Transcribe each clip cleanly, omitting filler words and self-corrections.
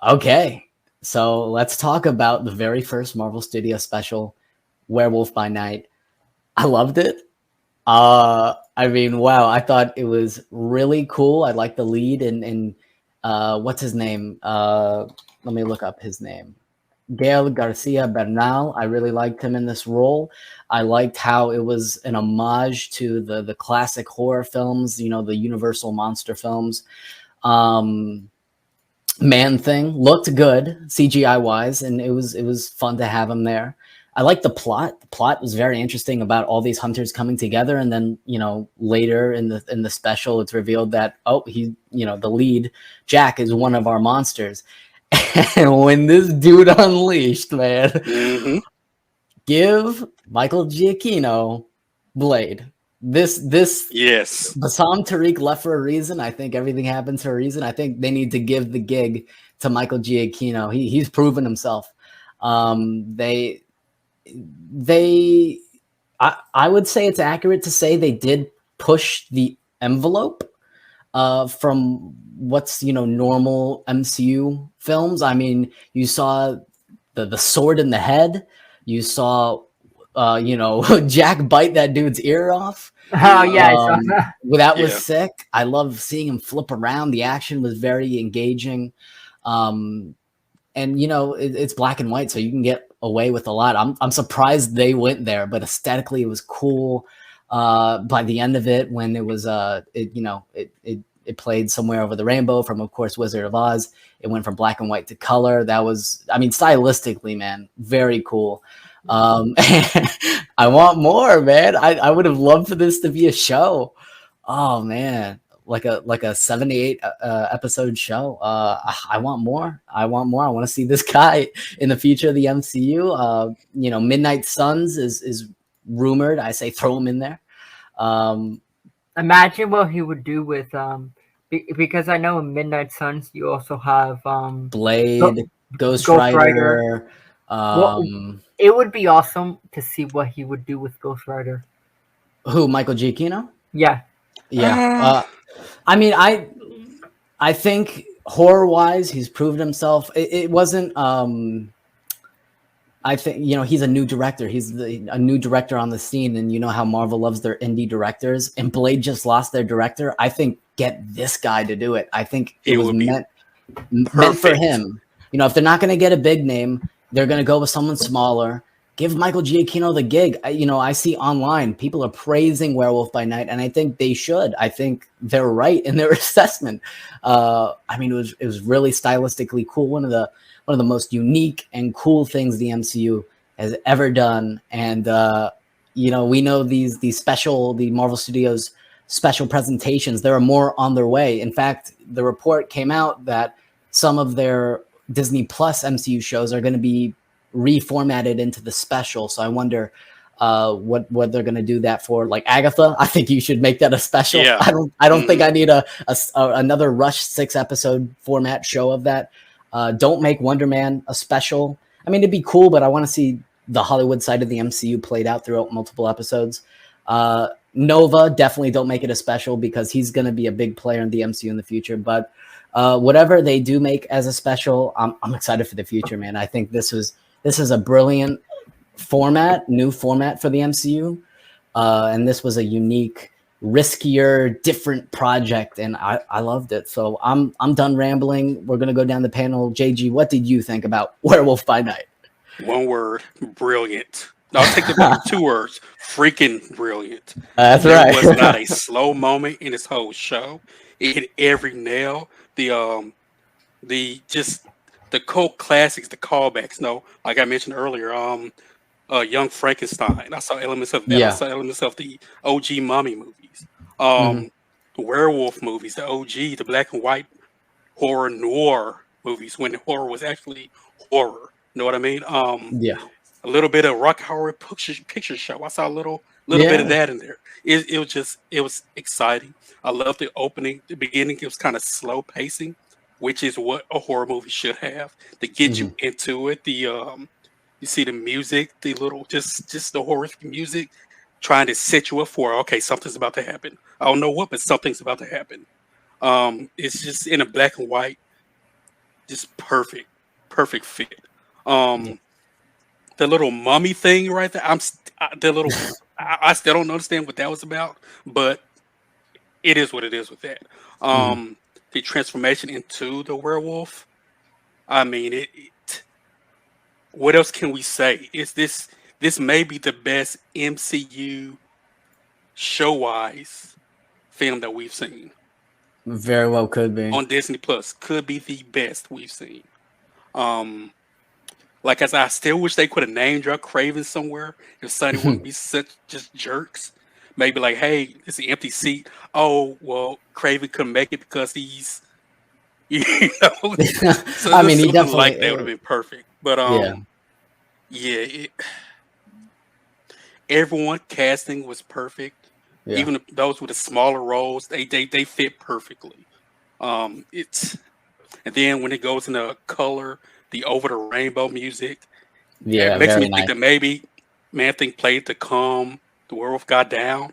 Okay, so let's talk about the very first Marvel Studio special, Werewolf by Night. I loved it. I mean, wow, I thought it was really cool. I like the lead and what's his name? Let me look up his name. Gael Garcia Bernal. I really liked him in this role. I liked how it was an homage to the classic horror films, you know, the Universal monster films. Um, Man Thing looked good CGI wise, and it was fun to have him there. I like the plot. The plot was very interesting about all these hunters coming together, and then later in the special, it's revealed that the lead Jack is one of our monsters. And when this dude unleashed, man, give Michael Giacchino Blade. This Yes. Bassam Tariq left for a reason. I think everything happens for a reason. I think they need to give the gig to Michael Giacchino. He's proven himself. They I would say it's accurate to say they did push the envelope from what's normal MCU films. I mean, you saw the sword in the head. You saw Jack bite that dude's ear off. Oh yeah, I saw that. That was sick. I love seeing him flip around. The action was very engaging. And it's black and white, so you can get away with a lot. I'm surprised they went there, but aesthetically it was cool. By the end of it, when it was it played Somewhere Over the Rainbow from, of course, Wizard of Oz. It went from black and white to color. That was, I mean, stylistically, man, very cool. I want more, man. I would have loved for this to be a show. Oh man, like a 78 episode show. I want more. I want to see this guy in the future of the MCU. Midnight Suns is rumored. I say throw him in there. Imagine what he would do with because I know in Midnight Suns you also have Blade, Ghost Rider. It would be awesome to see what he would do with Ghost Rider. Who, Michael Giacchino? Yeah. I mean, I think horror wise, he's proven himself. It wasn't. I think he's a new director. He's a new director on the scene, and you know how Marvel loves their indie directors. And Blade just lost their director. I think get this guy to do it. I think it was meant for him. If they're not going to get a big name, they're going to go with someone smaller. Give Michael Giacchino the gig. I see online people are praising Werewolf by Night, and I think they should. I think they're right in their assessment. I mean, it was really stylistically cool. One of the most unique and cool things the MCU has ever done. And we know the Marvel Studios special presentations. There are more on their way. In fact, the report came out that some of their Disney Plus MCU shows are going to be reformatted into the special. So I wonder what they're going to do that for. Like Agatha, I think you should make that a special. Yeah. I don't think I need another Rush 6-episode format show of that. Don't make Wonder Man a special. I mean, it'd be cool, but I want to see the Hollywood side of the MCU played out throughout multiple episodes. Nova, definitely don't make it a special because he's going to be a big player in the MCU in the future. But whatever they do make as a special, I'm excited for the future, man. I think this is a brilliant new format for the MCU. And this was a unique, riskier, different project, and I loved it. So I'm done rambling. We're gonna go down the panel. JG, what did you think about Werewolf by Night? One word: brilliant. I'll take it back to 2 words: freaking brilliant. That's right. There was not a slow moment in this whole show. It hit every nail. The cult classics, the callbacks. No, like I mentioned earlier, Young Frankenstein. I saw elements of that. Yeah. I saw elements of the OG Mummy movies. The werewolf movies, the OG, the black and white horror noir movies when horror was actually horror. You know what I mean? Yeah. A little bit of Rock Horror Picture Show. I saw a little bit of that in there. It was exciting. I loved the opening, the beginning. It was kind of slow pacing, which is what a horror movie should have to get you into it. You see the music, the little just the horrific music, trying to set you up for okay, something's about to happen. I don't know what, but something's about to happen. It's just in a black and white just perfect fit. The little mummy thing right there. I still don't understand what that was about, but it is what it is with that. The transformation into the werewolf. I mean, what else can we say? Is this may be the best MCU show-wise film that we've seen Very well could be. on Disney Plus. Could be the best we've seen. Like as I still wish they could have named Drug Craven somewhere. If Sonny wouldn't be such just jerks. Maybe like, hey, it's an empty seat. Oh, well, Craven couldn't make it because he's, you know. So I mean, he definitely like that would have been perfect. But everyone casting was perfect. Yeah. Even those with the smaller roles, they fit perfectly. And then when it goes into color, the over the rainbow music, it makes me think that maybe Man-Thing played to calm the werewolf got down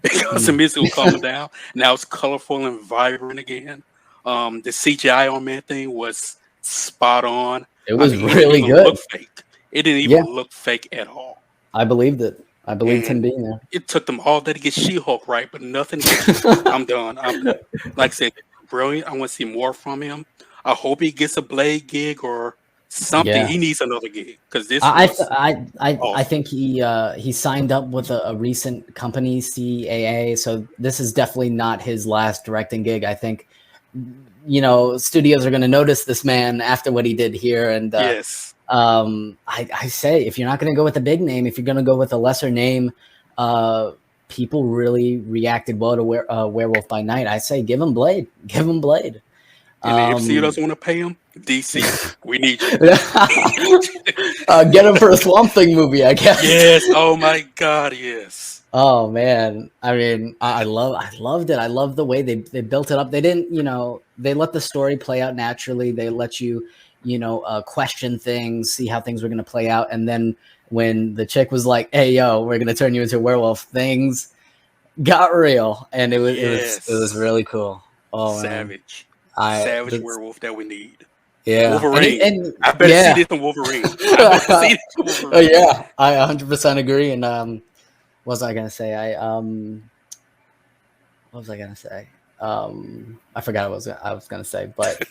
because the music was calming down. Now it's colorful and vibrant again. The CGI on Man-Thing was spot on. It was really good. Look fake. It didn't even look fake at all. I believed it. I believed him being there. It took them all day to get She-Hulk right, but nothing. I'm done. Like I said, brilliant. I want to see more from him. I hope he gets a Blade gig or something. Yeah. He needs another gig because this. I think he signed up with a recent company, CAA. So this is definitely not his last directing gig. I think, studios are going to notice this man after what he did here, and yes. I say, if you're not going to go with a big name, if you're going to go with a lesser name, people really reacted well to Werewolf by Night. I say, give him Blade. Give him Blade. And if MCU doesn't want to pay him, DC, we need you. Get him for a Swamp Thing movie, I guess. Yes. Oh my God. Yes. Oh man. I mean, I loved it. I love the way they built it up. They didn't, they let the story play out naturally. They let you, question things, see how things were going to play out. And then when the chick was like, hey, yo, we're going to turn you into a werewolf, things got real. And it was really cool. Oh, savage. Man. Savage werewolf that we need. Yeah. Wolverine. And I better see this in Wolverine. Oh, yeah. I 100% agree. And what was I going to say? What was I going to say? I forgot what I was going to say, but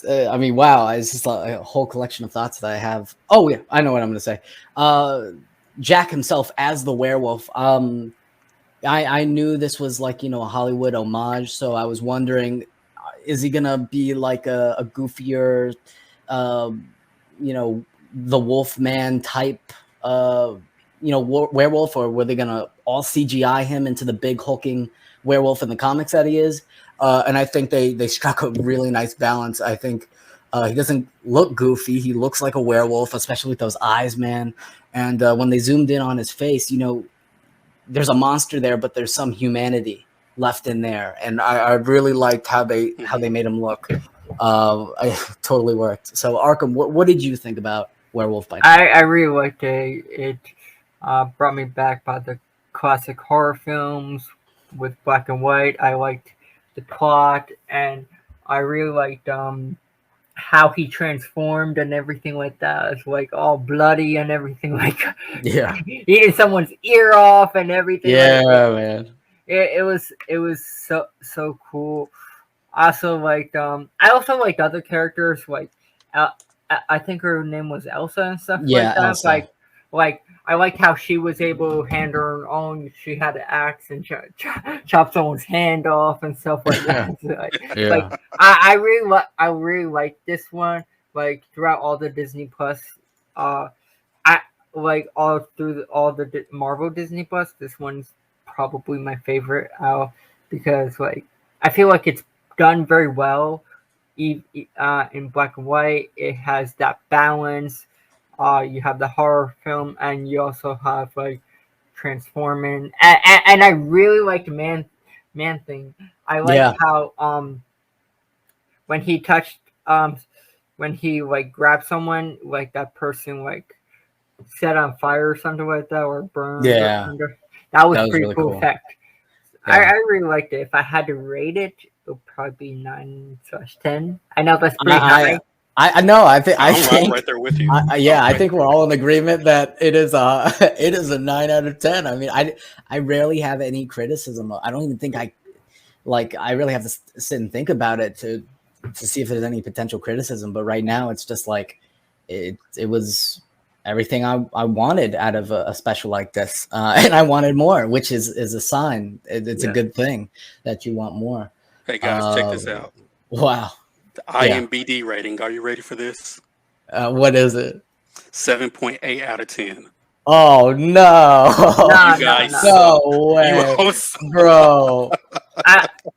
I mean, wow. It's just a whole collection of thoughts that I have. Oh, yeah. I know what I'm going to say. Jack himself as the werewolf. I knew this was like, a Hollywood homage. So I was wondering, is he going to be like a goofier, the Wolfman type, werewolf, or were they going to all CGI him into the big hulking werewolf in the comics that he is? And I think they struck a really nice balance. I think he doesn't look goofy. He looks like a werewolf, especially with those eyes, man. And when they zoomed in on his face, there's a monster there, but there's some humanity left in there. And I really liked how they made him look. I totally worked. So Arkham, what did you think about Werewolf by Night? I really liked it. It brought me back by the classic horror films with black and white. I liked the plot, and I really liked how he transformed and everything like that. It's like all bloody and everything, like eating someone's ear off and everything. Yeah, man. It was so cool. I also liked other characters, like I think her name was Elsa and stuff like that. Elsa. Like I like how she was able to handle her own. She had an axe and chop someone's hand off and stuff like that. Like I really like this one. Like throughout all the Disney Plus, I like all the Marvel Disney Plus. This one's probably my favorite because like I feel like it's done very well. In black and white, it has that balance. You have the horror film, and you also have like transforming, and I really liked Man Thing. I like how when he touched when he like grabbed someone, like that person like set on fire or something like that, or burned. That was pretty really cool effect. I really liked it. If I had to rate it, it'll probably be 9/10. I know that's pretty high. I know. I think I'm right there with you. I think we're all in agreement that it is a 9 out of 10. I mean, I rarely have any criticism. I don't even think I really have to sit and think about it to see if there's any potential criticism. But right now, it's just like it was everything I wanted out of a special like this, and I wanted more, which is a sign. It's a good thing that you want more. Hey guys, check this out. Wow. The IMDb rating. Are you ready for this? What is it? 7.8 out of 10. Oh no! You guys, no way, bro.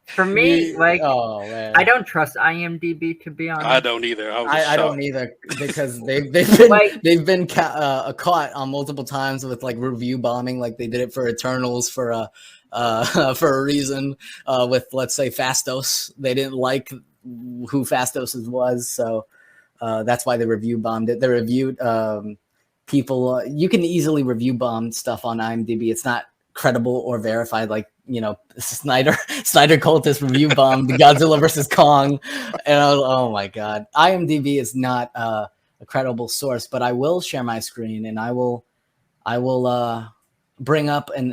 For me, I don't trust IMDb, to be honest. I don't either. I don't either, because they've been caught on multiple times with like review bombing, like they did it for Eternals for a reason. With, let's say, Fastos, they didn't like who Fastos was, so that's why they review bombed it. They reviewed people. You can easily review bomb stuff on IMDb. It's not credible or verified, like, you know, Snyder cultist review bombed Godzilla versus Kong, and oh my god, IMDb is not a credible source. But I will share my screen, and I will bring up a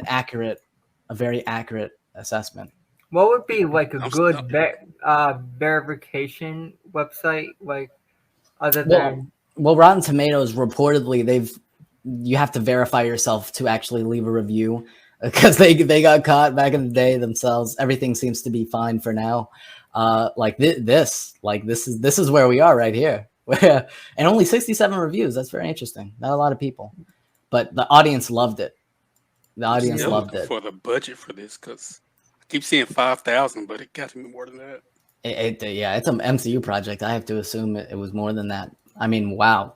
very accurate assessment. What would be like a good verification website, like, other than? Well, Rotten Tomatoes, reportedly, you have to verify yourself to actually leave a review, because they got caught back in the day themselves. Everything seems to be fine for now. This is where we are right here. And only 67 reviews. That's very interesting. Not a lot of people, but the audience loved it. The audience loved it. For the budget for this, because I keep seeing 5,000, but it got to be more than that. It's an MCU project. I have to assume it was more than that. I mean, wow.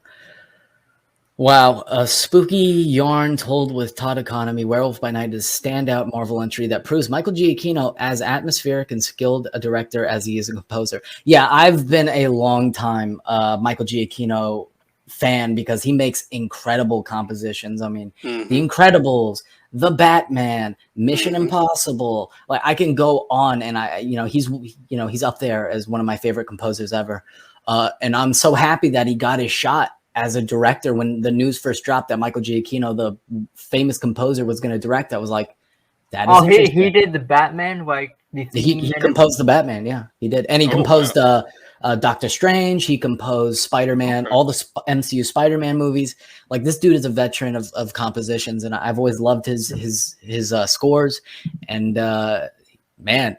A spooky yarn told with Todd Economy. Werewolf by Night is a standout Marvel entry that proves Michael Giacchino as atmospheric and skilled a director as he is a composer. Yeah, I've been a long time Michael Giacchino fan, because he makes incredible compositions. I mean, The Incredibles, The Batman, Mission Impossible. Like, I can go on, and he's up there as one of my favorite composers ever. And I'm so happy that he got his shot as a director. When the news first dropped that Michael Giacchino, the famous composer, was going to direct, I was like, that is interesting. He did the Batman, like he composed the Batman, yeah, he did, and he composed Doctor Strange. He composed Spider-Man, all the MCU Spider-Man movies. Like, this dude is a veteran of compositions, and I've always loved his scores. And man,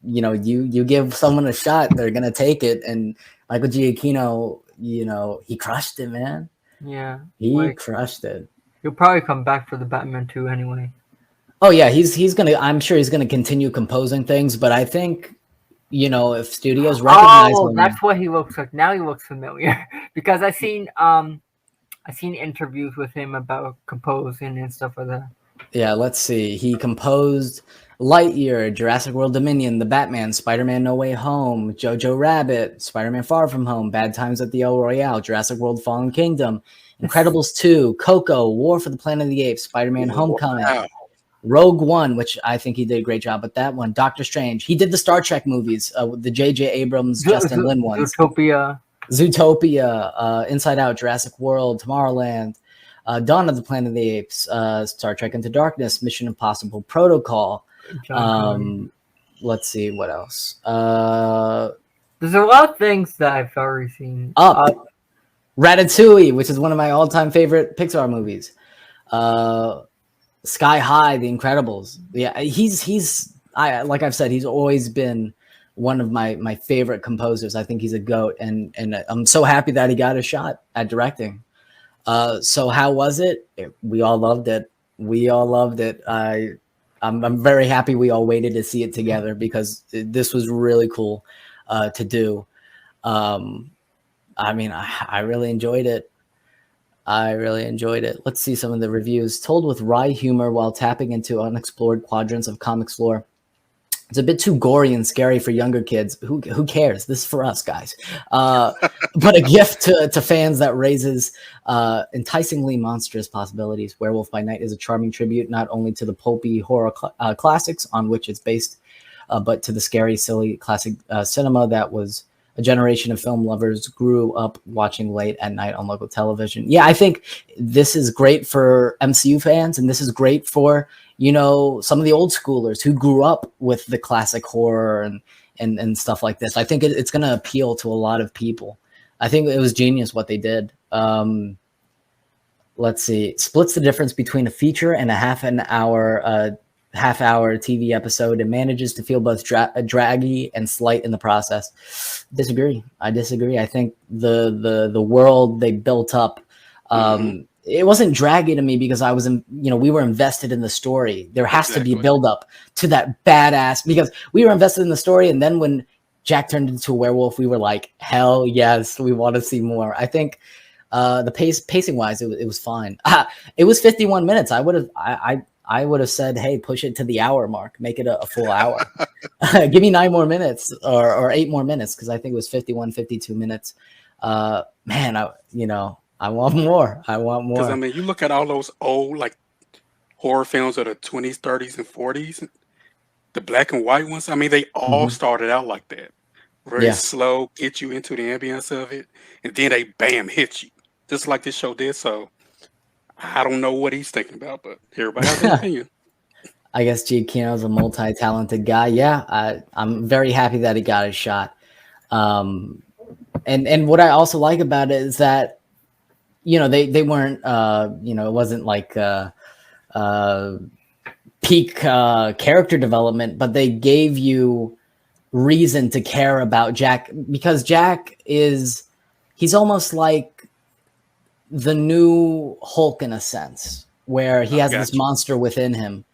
you know, you give someone a shot, they're gonna take it. And Michael Giacchino, you know, he crushed it, man. Yeah, he crushed it. He'll probably come back for the Batman 2 anyway. Oh yeah, he's gonna. I'm sure he's gonna continue composing things. But I think, you know, if studios recognize him, that's what he looks like. Now he looks familiar because I seen interviews with him about composing and stuff like that. Yeah, let's see. He composed Lightyear, Jurassic World Dominion, The Batman, Spider-Man No Way Home, Jojo Rabbit, Spider-Man Far From Home, Bad Times at the El Royale, Jurassic World Fallen Kingdom, Incredibles 2, Coco, War for the Planet of the Apes, Spider-Man Homecoming, Rogue One, which I think he did a great job with that one, Doctor Strange. He did the Star Trek movies, the J.J. Abrams, Justin Lin ones. Zootopia, Inside Out, Jurassic World, Tomorrowland, Dawn of the Planet of the Apes, Star Trek Into Darkness, Mission Impossible Protocol. Let's see, what else? There's a lot of things that I've already seen. Up. Ratatouille, which is one of my all-time favorite Pixar movies. Sky High, The Incredibles. Yeah, like I've said, he's always been one of my favorite composers. I think he's a GOAT, and I'm so happy that he got a shot at directing. So how was it? We all loved it. I'm very happy we all waited to see it together, because this was really cool to do. I mean, I really enjoyed it. Let's see some of the reviews. Told with wry humor while tapping into unexplored quadrants of comics lore. It's a bit too gory and scary for younger kids. Who cares? This is for us, guys. But a gift to fans that raises enticingly monstrous possibilities. Werewolf by Night is a charming tribute not only to the pulpy horror classics on which it's based, but to the scary, silly classic cinema that was a generation of film lovers grew up watching late at night on local television. Yeah, I think this is great for MCU fans, and this is great for, you know, some of the old schoolers who grew up with the classic horror and stuff like this. I think it's going to appeal to a lot of people. I think it was genius what they did. Let's see, splits the difference between a feature and a half-hour TV episode and manages to feel both draggy and slight in the process. I disagree. I think the world they built up, it wasn't draggy to me because I was we were invested in the story. There has to be a build up to that badass, because we were invested in the story. And then when Jack turned into a werewolf, we were like, hell yes, we want to see more. I think the pacing wise, it was fine. It was 51 minutes. I would have said, hey, push it to the hour mark, make it a full hour. Give me 9 more minutes or 8 more minutes, because I think it was 51, 52 minutes. Man, I want more. I want more. Because, I mean, you look at all those old, like, horror films of the 20s, 30s, and 40s, the black and white ones, I mean, they all started out like that. Very slow, get you into the ambience of it, and then they, bam, hit you. Just like this show did, so I don't know what he's thinking about, but everybody has an opinion. I guess Giacchino's a multi-talented guy. Yeah, I'm very happy that he got his shot. And what I also like about it is that, you know, they weren't, it wasn't like peak character development, but they gave you reason to care about Jack, because Jack he's almost like the new Hulk in a sense, where he has this monster within him,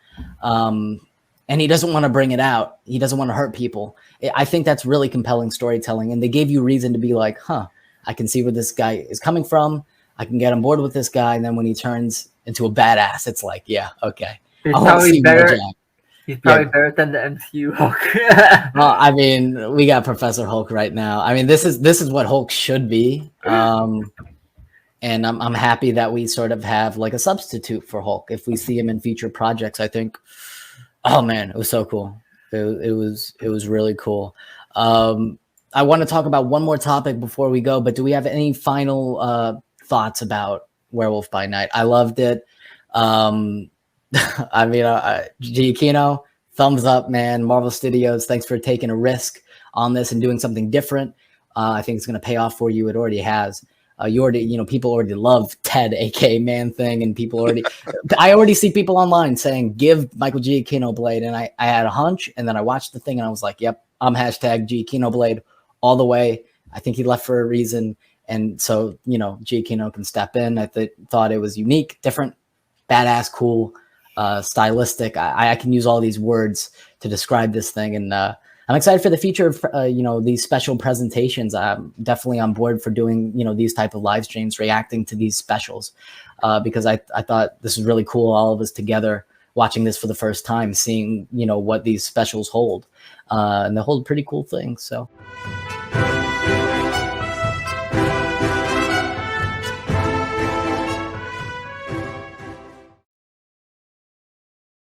and he doesn't want to bring it out. He doesn't want to hurt people. I think that's really compelling storytelling, and they gave you reason to be like, I can see where this guy is coming from. I can get on board with this guy, and then when he turns into a badass, it's like, yeah, okay. He's probably better. He's probably better than the MCU Hulk. Well, I mean, we got Professor Hulk right now. I mean, this is what Hulk should be. And I'm happy that we sort of have like a substitute for Hulk. If we see him in future projects, I think, oh man, it was so cool. It was really cool. I want to talk about one more topic before we go, but do we have any final thoughts about Werewolf by Night? I loved it. I mean, Giacchino, thumbs up, man. Marvel Studios, thanks for taking a risk on this and doing something different. I think it's going to pay off for you. It already has. People already love Ted, aka Man Thing, and I already see people online saying, give Michael Giacchino Blade. And I had a hunch, and then I watched the thing and I was like, yep, I'm hashtag Giacchino Blade all the way. I think he left for a reason. And so, Giacchino can step in. I thought it was unique, different, badass, cool, stylistic. I can use all these words to describe this thing. And I'm excited for the future of, these special presentations. I'm definitely on board for doing, these type of live streams, reacting to these specials, because I thought this was really cool. All of us together watching this for the first time, seeing, what these specials hold, and they hold pretty cool things. So.